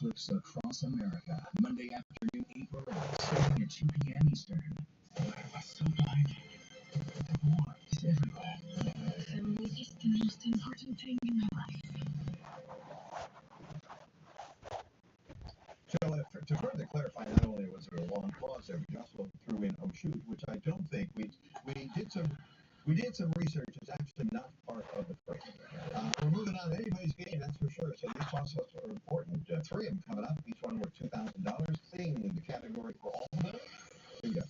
across America, Monday afternoon April, starting at 2 p.m. Eastern. It's so bright. The war is everywhere. Family is the most important thing in my life. So, to further clarify, not only was there a long pause there, we also threw in "oh shoot," which I don't think we did some research. It's actually not part of the phrase. We're moving on. Anybody's game, that's for sure. So these toss ups are important. Three of them coming up. Each one worth $2,000. Cleaning the category for all of them. Here you go.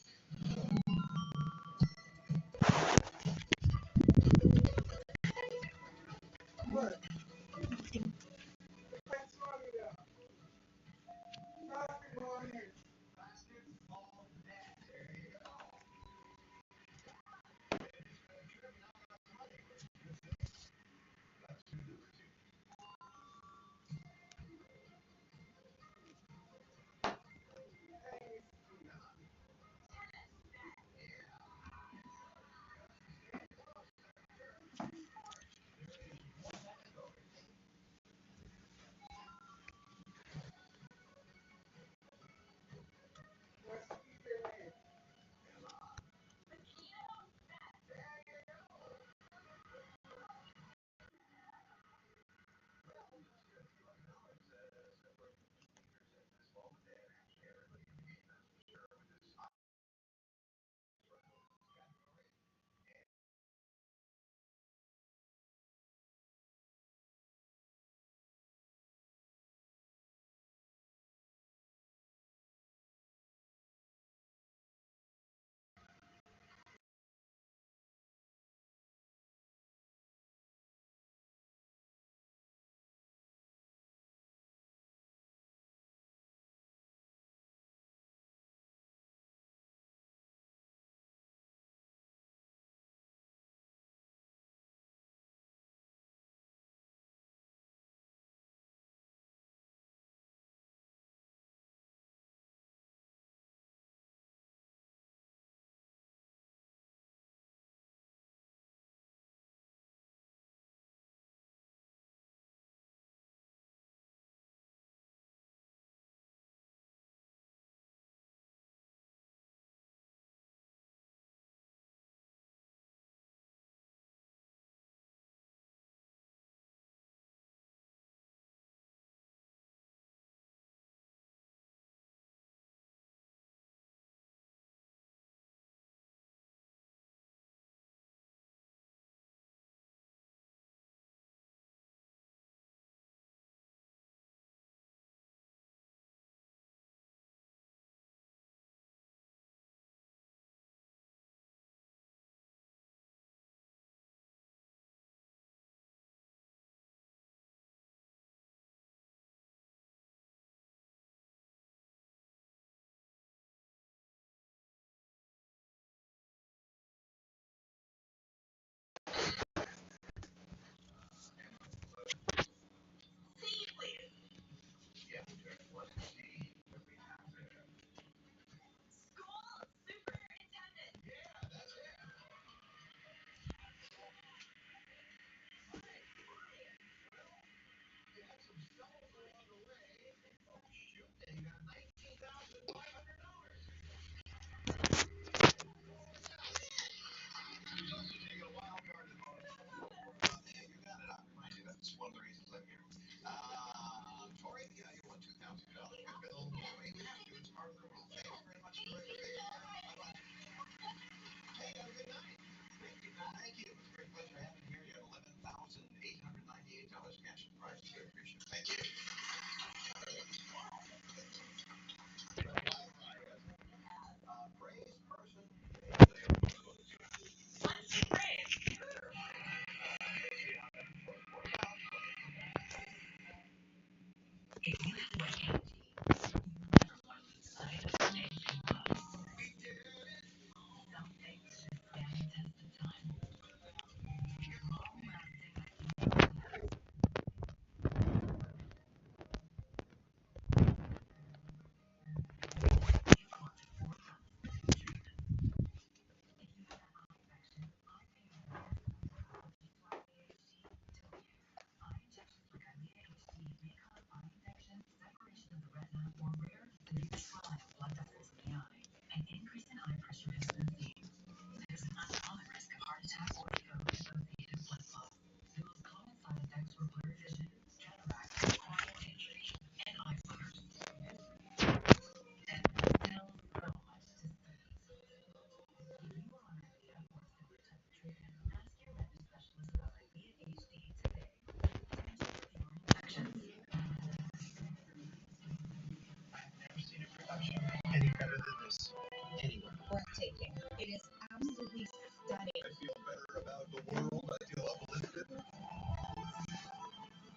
breathtaking. It is absolutely stunning. I feel better about the world. I feel uplifted.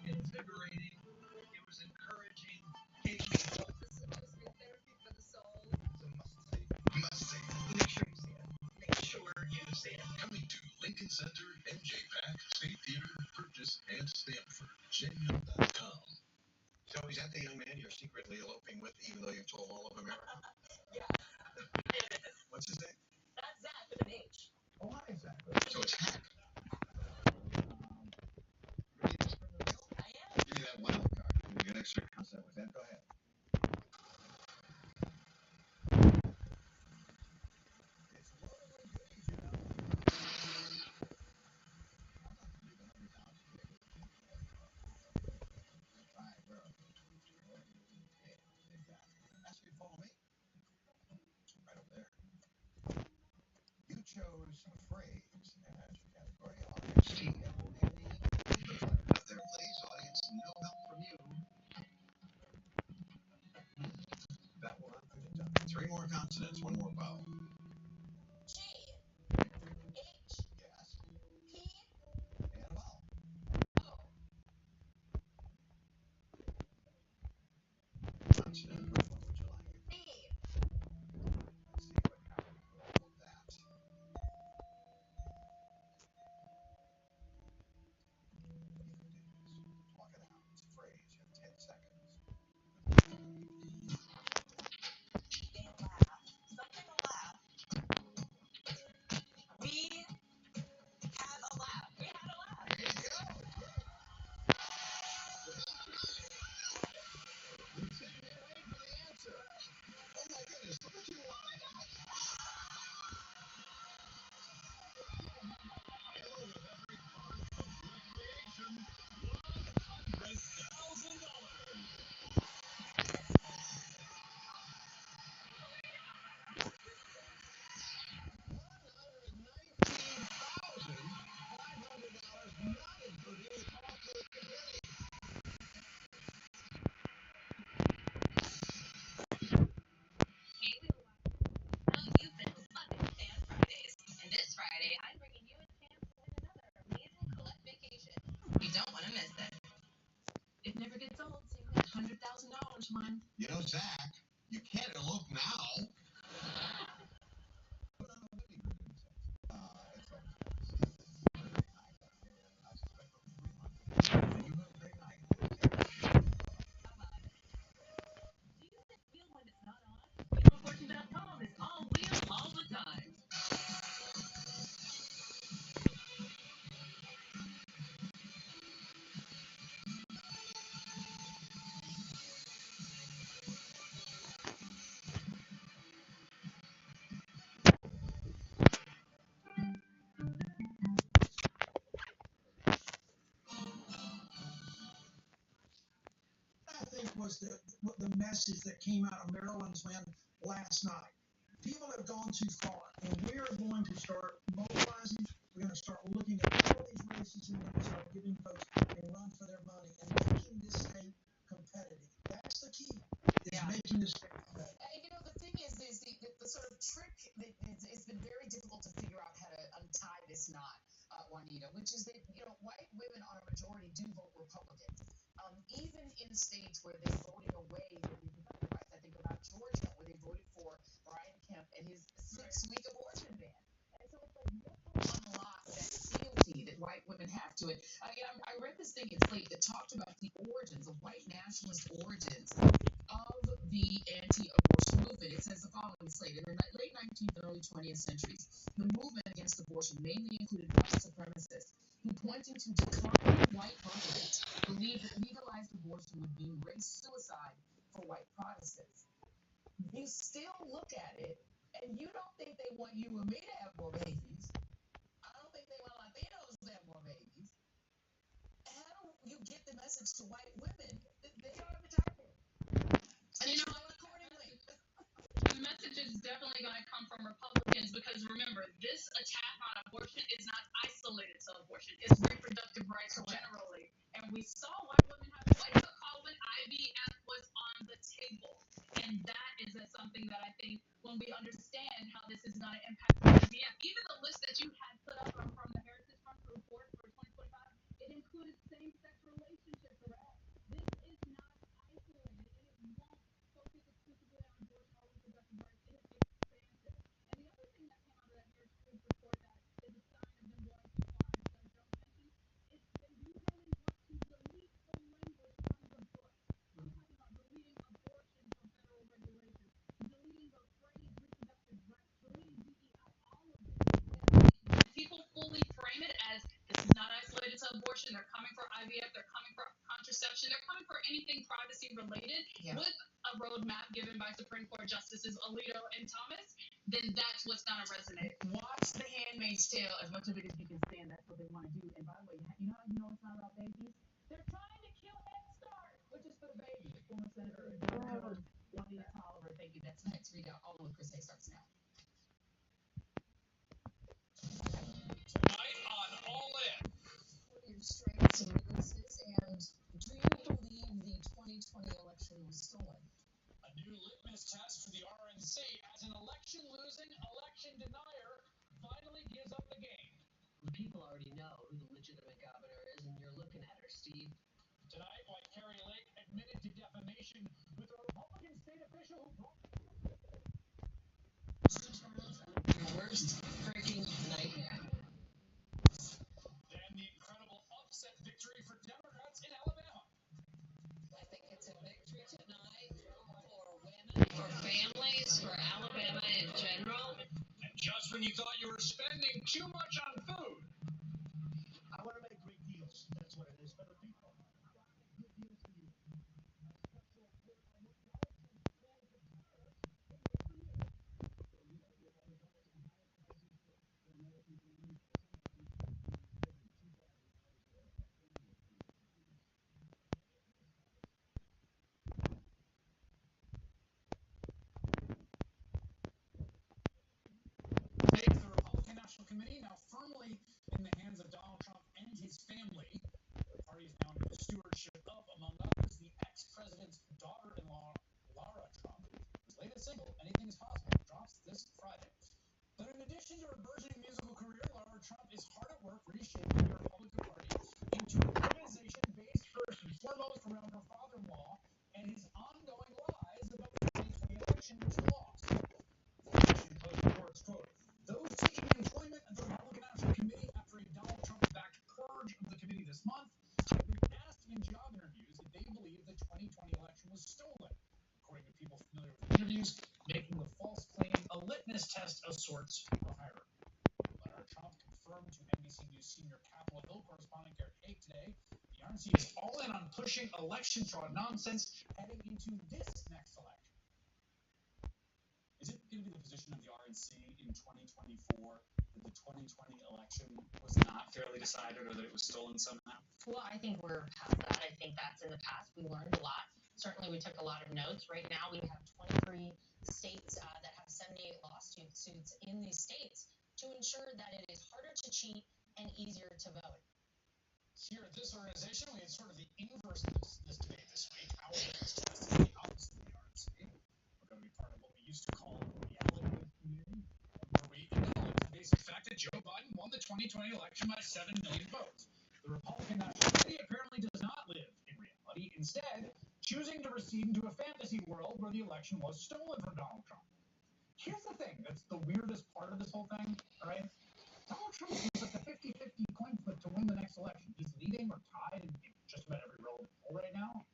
Invigorating. It was encouraging. Gave me hope. This is supposed to be therapy for the soul. It's a must-see. Must-see. Make sure you see it. Make sure you see it. Coming to Lincoln Center, NJ-PAC, State Theater, Purchase, and Stanford. Genuine.com. So is that the young man you're secretly eloping with, even though you've told all of America? Yeah, it is. What's his name? That's Zach with an H. Oh, hi, exactly. So it's Hack. Ready to spin the wheel? I am. Give me that wild card. We'll get extra concept with that. Go ahead. It's loaded with goodies, you know. I'm not going to leave $100 today. All right, where are we? Yeah, exactly. Ask you to follow me. Right over there. You chose a phrase as your category. Audience TMONE. Up there, please. Audience, no help from you. That will not get it done. Three more consonants, one more vowel. G. H. Yes. P. And a vowel. O. Consonant. Which one would you like? B. Let's see what happens with all of that. Talk it out. It's a phrase. You have 10 seconds. They laugh. Something to laugh. We have a laugh. We had a laugh. There you go. You're sitting there waiting for the answer. Oh my goodness, look at you. Oh my gosh. Hello, every part of your creation. $100,000. $119,500, not including the cost of the committee. Hey, you've been loving Fan Fridays. And this Friday, I'm bringing you a chance to win another amazing collect vacation. You don't want to miss it. It never gets old seeing that $100,000 one. You know, Zach, you can't elope now. Do you feel when it's not on? WheelOfFortune.com is all wheel all the time. I think was the message that came out of Maryland's win last night. People have gone too far, and we're going to start mobilizing. We're going to start looking at all these races, and we're going to start giving folks a run for their money and making this state competitive. That's the key. Is making this state competitive. And the thing is the sort of trick that it's been very difficult to figure out how to untie this knot, Juanita, which is that white women on a majority do vote Republican. Even in states where they're voting away their reproductive rights. I think about Georgia, where they voted for Brian Kemp and his 6-week abortion ban. And so it's like, what will unlock that fealty that white women have to it? I read this thing in Slate that talked about the origins, the white nationalist origins of the anti-abortion movement. It says the following in Slate. In the late 19th and early 20th centuries, the movement against abortion mainly included white supremacists who, pointing to declining white birth rates, believed that legalized abortion would mean race suicide for white Protestants. You still look at it, and you don't think they want you and me to have more babies. I don't think they want Latinos to have more babies. How do you get the message to white women that they don't have the time for it? And accordingly. The message is definitely going to come from Republicans because remember, this attack on abortion is not isolated to abortion. It's reproductive rights generally. And we saw white women have to wake up call when IVF was on the table. And that is something that I think when we understand how this is going to impact the IVF. Even the list that you had put up from the Heritage Fund report for 2025, it included same-sex relationships. This is not isolated, and it won't focus exclusively on abortion or reproductive rights. It is expansive. And the other thing that came out of that Heritage report that is a sign of them going too far, as Joe mentioned, is they really want to delete the language from the book. I'm talking about deleting abortion from federal regulations, deleting the phrase reproductive rights, deleting DEI, all of this. When people fully frame it as this is not isolated to abortion, they're coming for IVF, they're coming for contraception, they're coming for anything privacy related with a roadmap given by Supreme Court Justices Alito and Thomas, then that's what's going to resonate. Watch The Handmaid's Tale as much of it as you can stand. That's what they want to do. And by the way, you know how you know it's not about babies? They're trying to kill Head Start, which is for the babies. Former Senator Juanita Tolliver. Thank you. That's next. Read out all of Chris Hay starts now. Tonight on All In. Your strengths and weaknesses, and do you believe the 2020 election was stolen? A new litmus test for the RNC as an election-losing, election denier finally gives up the game. The people already know who the legitimate governor is, and you're looking at her, Steve. Tonight, why Carrie Lake admitted to defamation with a Republican state official who brought The worst freaking nightmare. Then the incredible upset victory for Democrats in Alabama. I think it's a victory tonight for women, for families, for Alabama in general. And just when you thought you were spending too much on food, I want to make great deals. That's what it is for the people. Good deals for you. takes the Republican National Committee now firmly in the hands of Donald Trump and his family. The party is now under the stewardship of, among others, the ex-president's daughter-in-law, Lara Trump, whose latest single, Anything is Possible, drops this Friday. But in addition to her burgeoning musical career, Lara Trump is hard at work reshaping the Republican Party into an organization based first and foremost around her father-in-law and his ongoing lies about the 2020 election, which he lost. The Washington Post reports, quote, those seeking employment at the Republican National Committee after a Donald Trump-backed purge of the committee this month have been asked in job interviews if they believe the 2020 election was stolen. According to people familiar with the interviews, making the false claim a litmus test of sorts for hiring. Lara Trump confirmed to NBC News senior Capitol Hill correspondent Garrett Haake today, the RNC is all in on pushing election fraud nonsense heading into this next election. Is it going to be the position of the RNC in 2024 that the 2020 election was not fairly decided or that it was stolen somehow? Well, I think we're past that. I think that's in the past. We learned a lot. Certainly, we took a lot of notes. Right now, we have 23 states that have 78 lawsuits in these states to ensure that it is harder to cheat and easier to vote. Here at this organization, we had sort of the inverse of this debate this week. Our litmus test is the opposite of the RNC. We're going to be part of what we used to call reality community, where we acknowledge the basic fact that Joe Biden won the 2020 election by 7 million votes. The Republican National Committee apparently does not live in reality, instead choosing to recede into a fantasy world where the election was stolen from Donald Trump. Here's the thing that's the weirdest part of this whole thing, all right? Donald Trump seems like a 50-50 coin flip to win the next election. He's leading or tied in just about every relevant poll right now.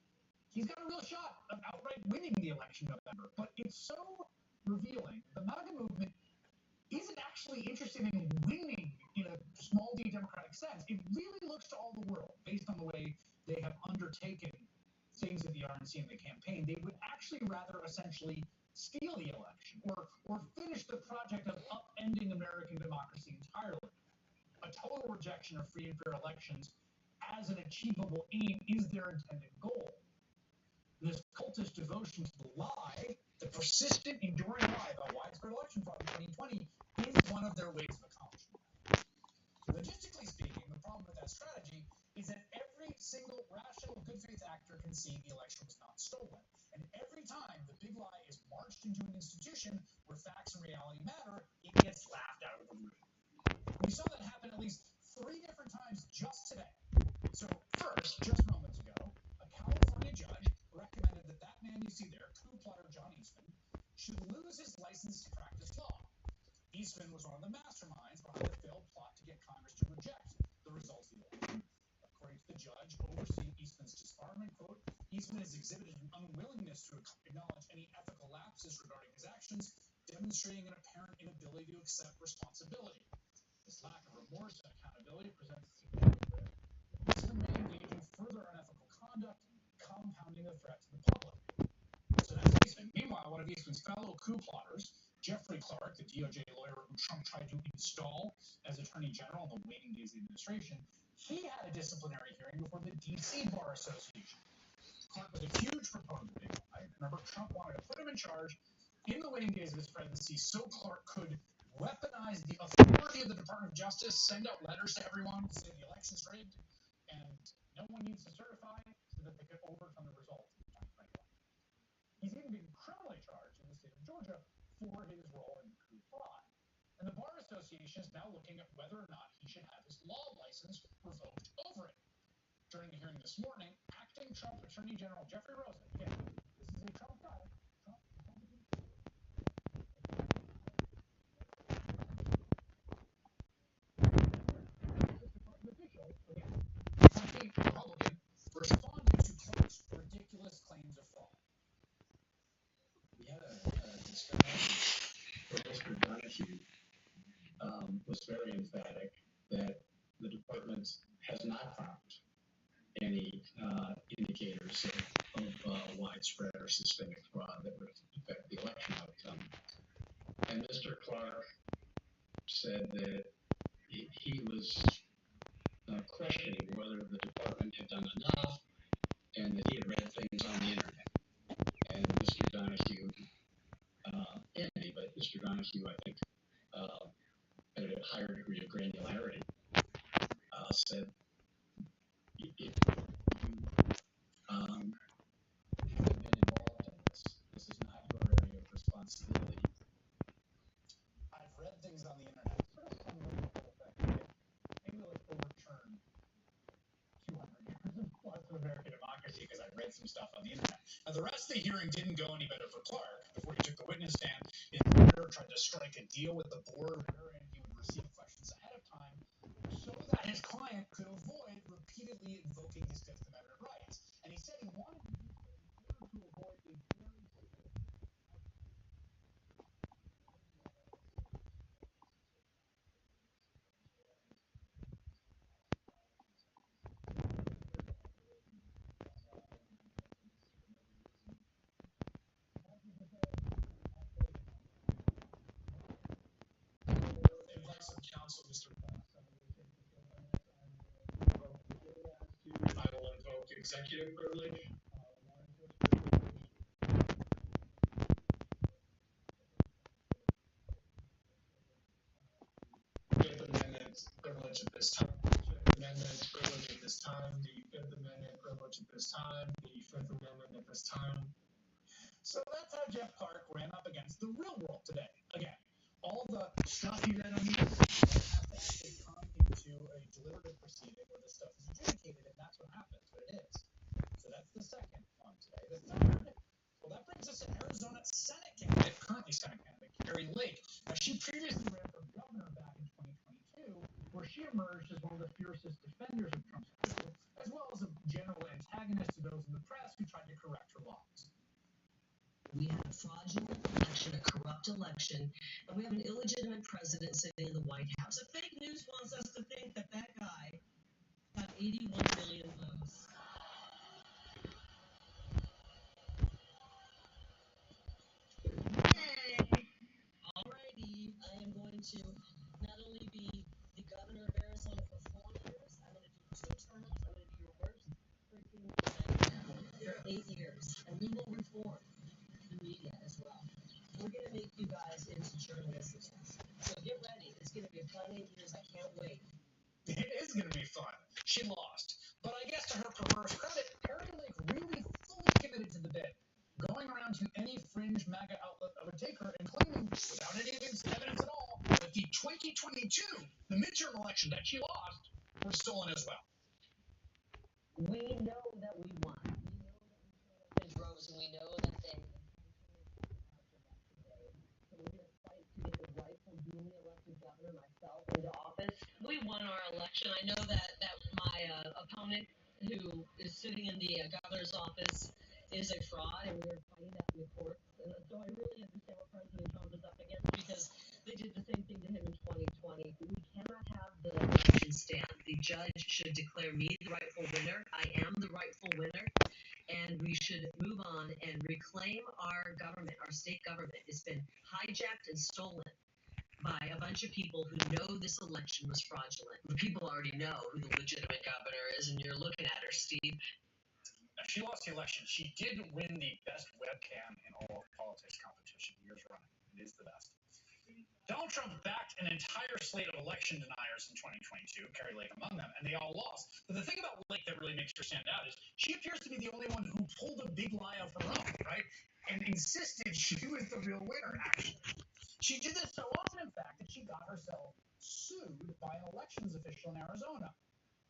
He's got a real shot of outright winning the election in November, but it's so revealing. The MAGA movement isn't actually interested in winning in a small d democratic sense. It really looks to all the world, based on the way they have undertaken things at the RNC in the campaign. They would actually rather essentially steal the election or finish the project of upending American democracy entirely. A total rejection of free and fair elections as an achievable aim is their intended goal. This cultist devotion to the lie, the persistent, enduring lie about widespread election fraud in 2020, is one of their ways of accomplishment. Logistically speaking, the problem with that strategy is that every single rational good faith actor can see the election was not stolen. And every time the big lie is marched into an institution where facts and reality matter, it gets least 3 different times just today. So first, just moments ago, a California judge recommended that man you see there, coup plotter John Eastman, should lose his license to practice law. Eastman was one of the masterminds behind the failed plot to get Congress to reject the results of the election. According to the judge overseeing Eastman's disbarment, quote, Eastman has exhibited an unwillingness to acknowledge any ethical lapses regarding his actions, demonstrating an apparent inability to accept responsibility. This lack of remorse and accountability presents a significant risk. Eastman may engage in further unethical conduct, compounding the threat to the public. So that's Eastman. Meanwhile, one of Eastman's fellow coup plotters, Jeffrey Clark, the DOJ lawyer who Trump tried to install as Attorney General in the waning days of the administration, he had a disciplinary hearing before the D.C. Bar Association. Clark was a huge proponent of it. I remember Trump wanted to put him in charge in the waning days of his presidency so Clark could weaponize the authority of the Department of Justice, send out letters to everyone, say the election's rigged, and no one needs to certify so that they can overturn the results of the 2020 election. He's even been criminally charged in the state of Georgia for his role in the coup fraud. And the Bar Association is now looking at whether or not he should have his law license revoked over it. During the hearing this morning, acting Trump Attorney General Jeffrey Rosen, again, this is a Trump guy, Republican, responded to Clark's ridiculous claims of fraud. We had a discussion where Mr. Donahue was very emphatic that the department has not found any indicators of widespread or systemic fraud that would affect the election outcome. And Mr. Clark said that he was questioning whether the department had done enough and that he had read things on the internet. And Mr. Donahue, but Mr. Donahue, I think, at a higher degree of granularity, said, if you haven't been involved in this is not your area of responsibility. I've read things on the internet. Maybe let's overturn 200 years of American democracy because I read some stuff on the internet. Now, the rest of the hearing didn't go any better for Clark. Before he took the witness stand, his lawyer tried to strike a deal with the board wherein he would receive questions ahead of time so that his client could avoid repeatedly invoking his Fifth Amendment rights. And he said he wanted to do so in order to avoid a very advice of counsel, Mr. I will invoke executive privilege. Fifth Amendment privilege at this time. Fifth Amendment privilege at this time. The Fifth Amendment privilege at this time. The Fifth Amendment at this time. So that's how Jeff Clark ran up against the real world today. Again, all the stuff he read on the internet has to actually come into a deliberative proceeding where this stuff is adjudicated, and that's what happens, but it is. So that's the second one today. The third, well, that brings us to Arizona Senate candidate, currently Senate candidate, Carrie Lake. Now, she previously ran for governor back in 2022, where she emerged as one of the fiercest defenders of Trump's coup, as well as a general antagonist to those in the press who tried to correct her loss. We had a fraudulent election, a corrupt election, and we have an illegitimate president sitting in the White House. The fake news wants us to think that that guy got 81 million votes. Yay! Alrighty, I am going to not only be the governor of Arizona for 4 years, I'm going to do 2 terms. I'm going to be your worst freaking nightmare for 8 years. And we will reform the media as well. We're going to make you guys into journalists. So get ready. It's going to be a fun 8 years. I can't wait. It is going to be fun. She lost. But I guess to her perverse credit, Carrie Lake really fully committed to the bid, going around to any fringe MAGA outlet that would take her and claiming, without any evidence at all, that that the 2022, the midterm election that she lost, were stolen as well. We know that we won. We know that we showed up in droves, and we know that they so we're going to fight to get the rightful duly elected governor, myself, into office. We won our election. I know that my opponent, who is sitting in the governor's office, is a fraud, and we are fighting that in the courts. And so I really understand what President Trump is up against, because they did the same thing to him in 2020. We cannot have the election stand. The judge should declare me the rightful winner. I am the rightful winner. And we should move on and reclaim our government, our state government. It's been hijacked and stolen by a bunch of people who know this election was fraudulent. The people already know who the legitimate governor is, and you're looking at her, Steve. Now, she lost the election. She did win the best webcam in all of politics competition years running. It is the best. Donald Trump backed an entire slate of election deniers in 2022, Carrie Lake among them, and they all lost. But the thing about Lake that really makes her stand out is she appears to be the only one who pulled a big lie of her own, right? And insisted she was the real winner, actually. She did this so often, in fact, that she got herself sued by an elections official in Arizona.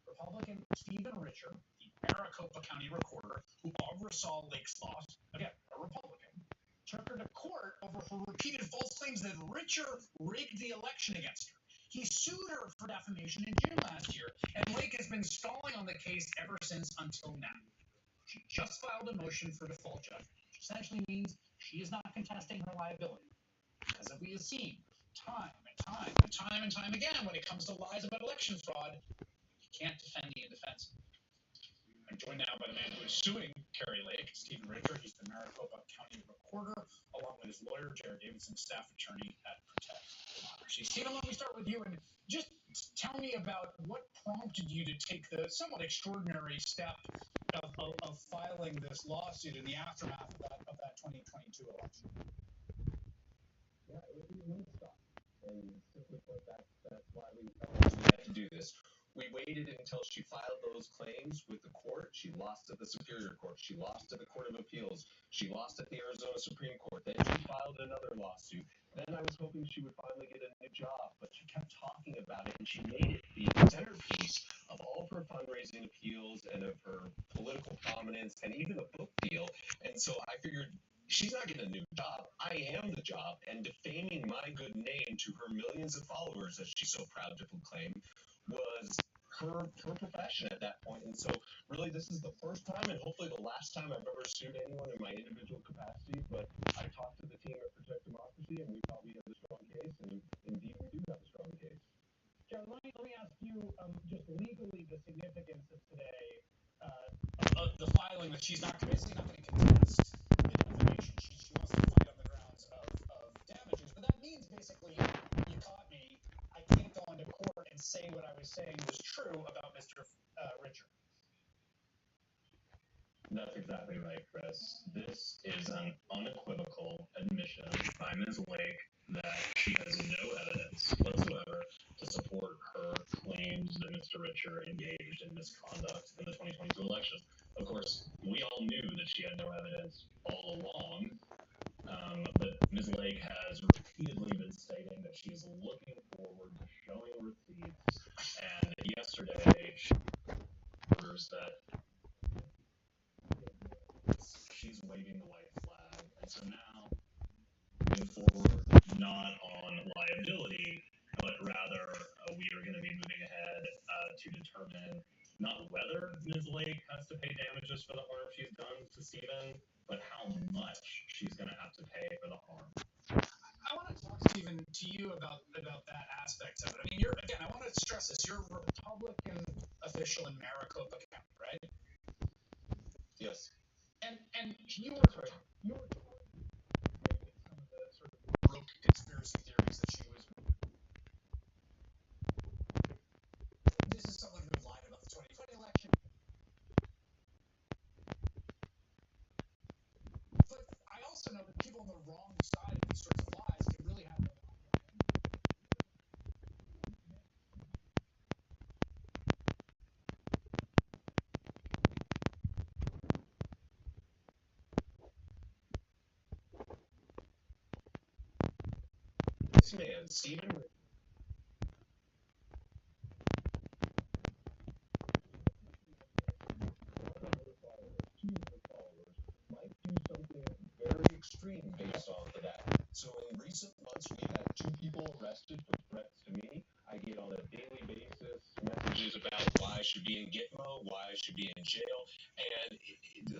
Republican Stephen Richer, the Maricopa County recorder, who oversaw Lake's loss, again, a Republican, took her to court over her repeated false claims that Richer rigged the election against her. He sued her for defamation in June last year, and Lake has been stalling on the case ever since until now. She just filed a motion for default judgment, which essentially means she is not contesting her liability. Because as we have seen time and time again, when it comes to lies about election fraud, you can't defend the indefensible. I'm joined now by the man who is suing Carrie Lake, Stephen Richer. He's the Maricopa County recorder, along with his lawyer, Jared Davidson, staff attorney at Protect Democracy. Stephen, let me start with you, and just tell me about what prompted you to take the somewhat extraordinary step of filing this lawsuit in the aftermath of that 2022 election. Yeah, it was a moonshot. And simply put, that's why we felt like we had to do this. We waited until she filed those claims with the court. She lost at the Superior Court. She lost at the Court of Appeals. She lost at the Arizona Supreme Court. Then she filed another lawsuit. Then I was hoping she would finally get a new job, but she kept talking about it, and she made it the centerpiece of all of her fundraising appeals and of her political prominence and even a book deal. And so I figured, she's not getting a new job. I am the job, and defaming my good name to her millions of followers, as she's so proud to proclaim, was her profession at that point. And so really this is the first time and hopefully the last time I've ever sued anyone in my individual capacity, but I talked to the team at Protect Democracy, and we thought we had a strong case, and indeed we do have a strong case. Jared, let me ask you just legally the significance of today, of the filing that she's basically not going to contest the defamation. She wants to fight on the grounds of damages, but that means basically, you caught me, I can't go into court and say what I was saying was true about Mr. Richer. That's exactly right, Chris. This is an unequivocal admission by Ms. Lake that she has no evidence whatsoever to support her claims that Mr. Richer engaged in misconduct in the 2022 election. Of course, we all knew that she had no evidence all along, but Ms. Lake has repeatedly been stating that she is looking forward to showing receipts, and yesterday she orders that she's waving the white flag. And so now, moving forward, not on liability, but rather we are going to be moving ahead to determine not whether Ms. Lake has to pay damages for the harm she's done to Stephen, but how much she's going to have to pay for the harm. I want to talk, Stephen, to you about that aspect of it. I mean, I want to stress this. You're a Republican official in Maricopa County, right? Yes. And you were some of the sort of rogue conspiracy theories that she was. This is someone who lied about the 2020 election. But I also know that people on the wrong side of these sorts of lies can really have no. This man, Stephen, mainstream based off of that. So in recent months, we've had 2 people arrested for threats to me. I get on a daily basis messages about why I should be in Gitmo, why I should be in jail. And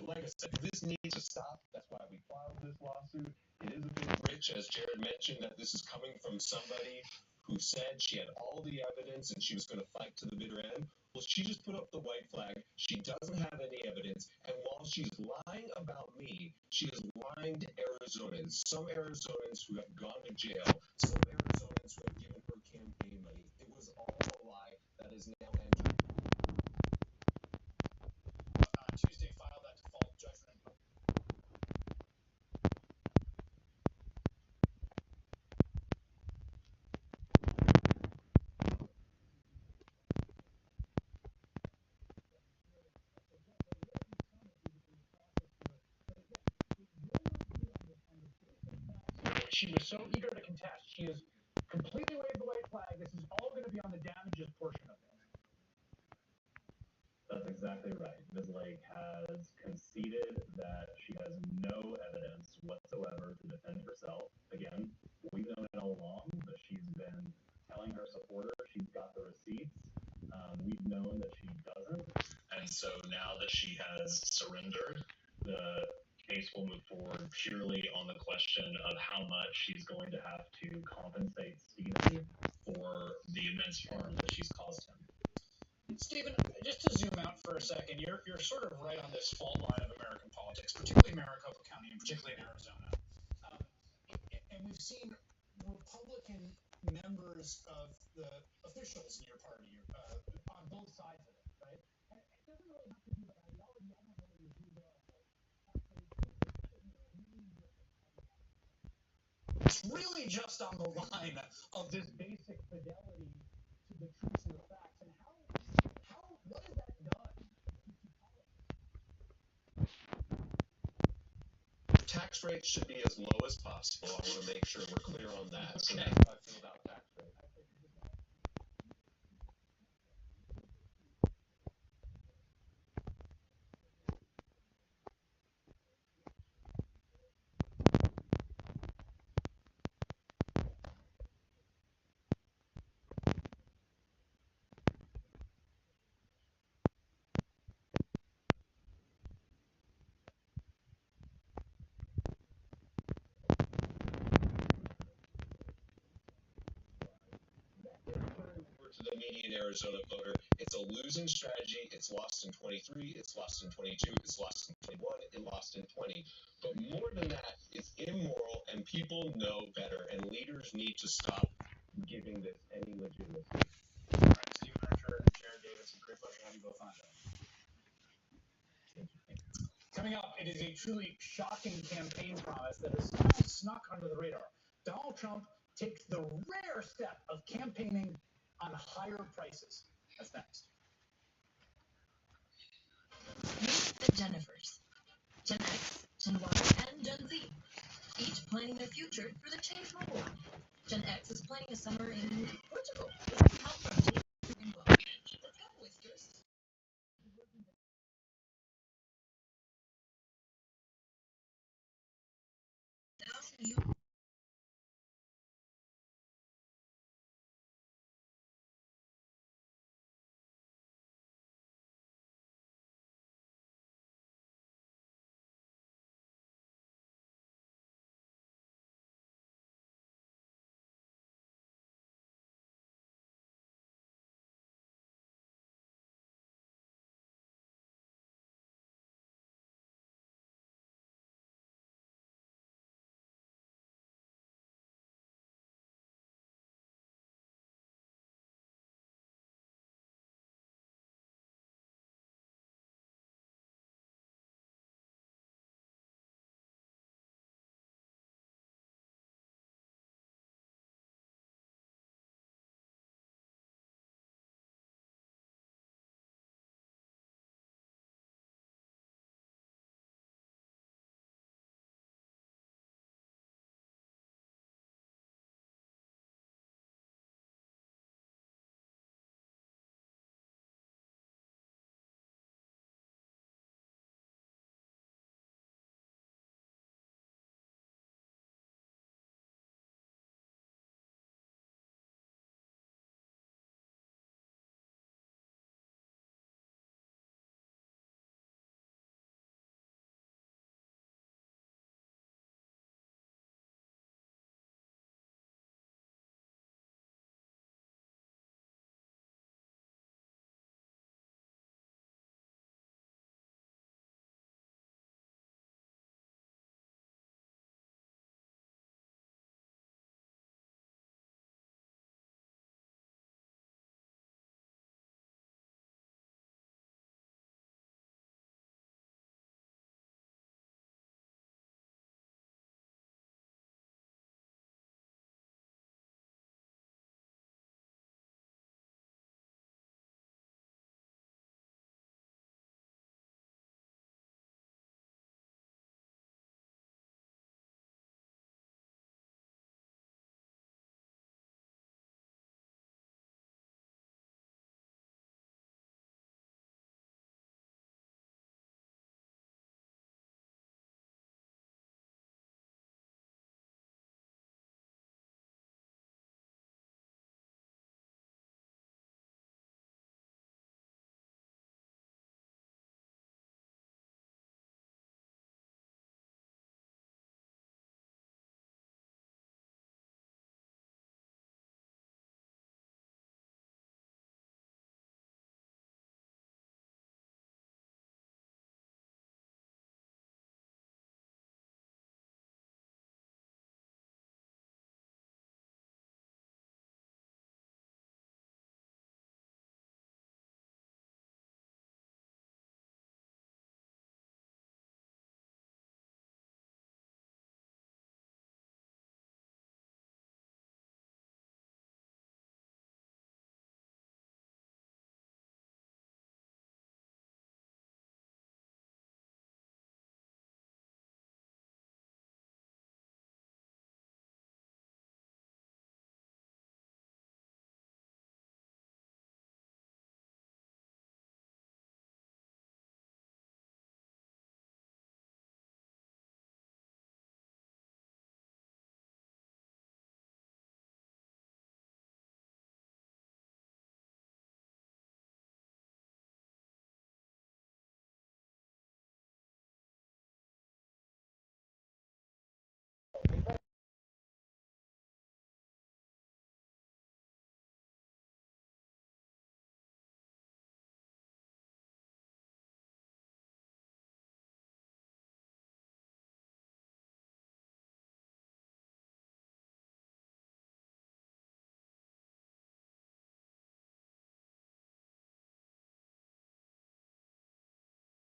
like I said, this needs to stop. That's why we filed this lawsuit. It is a bit rich, as Jared mentioned, that this is coming from somebody who said she had all the evidence and she was going to fight to the bitter end. Well, she just put up the white flag. She doesn't have any evidence. And while she's lying about me, she is lying to Arizonans. Some Arizonans who have gone to jail. Some Arizonans who have given her campaign money. It was all a lie that is now entered. Tuesday filed that default judgment. She was so eager to contest. She has completely waved the white flag. This is all going to be on the damages portion of it. That's exactly right. Ms. Lake has conceded that she has no evidence whatsoever to defend herself. Again, we've known it all along, but she's been telling her supporters she's got the receipts. We've known that she doesn't. And so now that she has surrendered, the case will move forward purely on the question of how much she's going to have to compensate Stephen for the immense harm that she's caused him. Stephen, just to zoom out for a second, you're sort of right on this fault line of American politics, particularly Maricopa County and particularly in Arizona. And we've seen Republican members of the officials in your party on both sides of it, right? And it doesn't really have to do with ideology. I don't know that you agree there. It's really just on the line of this basic fidelity to the truth and the facts. And what has that done? Tax rates should be as low as possible. I want to make sure we're clear on that. So Okay. that's how I feel about tax rates. To the median Arizona voter, it's a losing strategy. It's lost in 23, it's lost in 22, it's lost in 21, it lost in 20. But more than that, it's immoral, and people know better, and leaders need to stop giving this any legitimacy. All right, Stephen Archer and Jared Davis, great pleasure to have you both on. Coming up, it is a truly shocking campaign promise that has somehow snuck under the radar. Donald Trump takes the rare step of campaigning on higher prices. That's next. Meet the Jennifers. Gen X, Gen Y, and Gen Z. Each planning their future through the Change mobile app. Gen X is planning a summer in Portugal with some help from James Rainbow. Let's go, Whiskers. Now you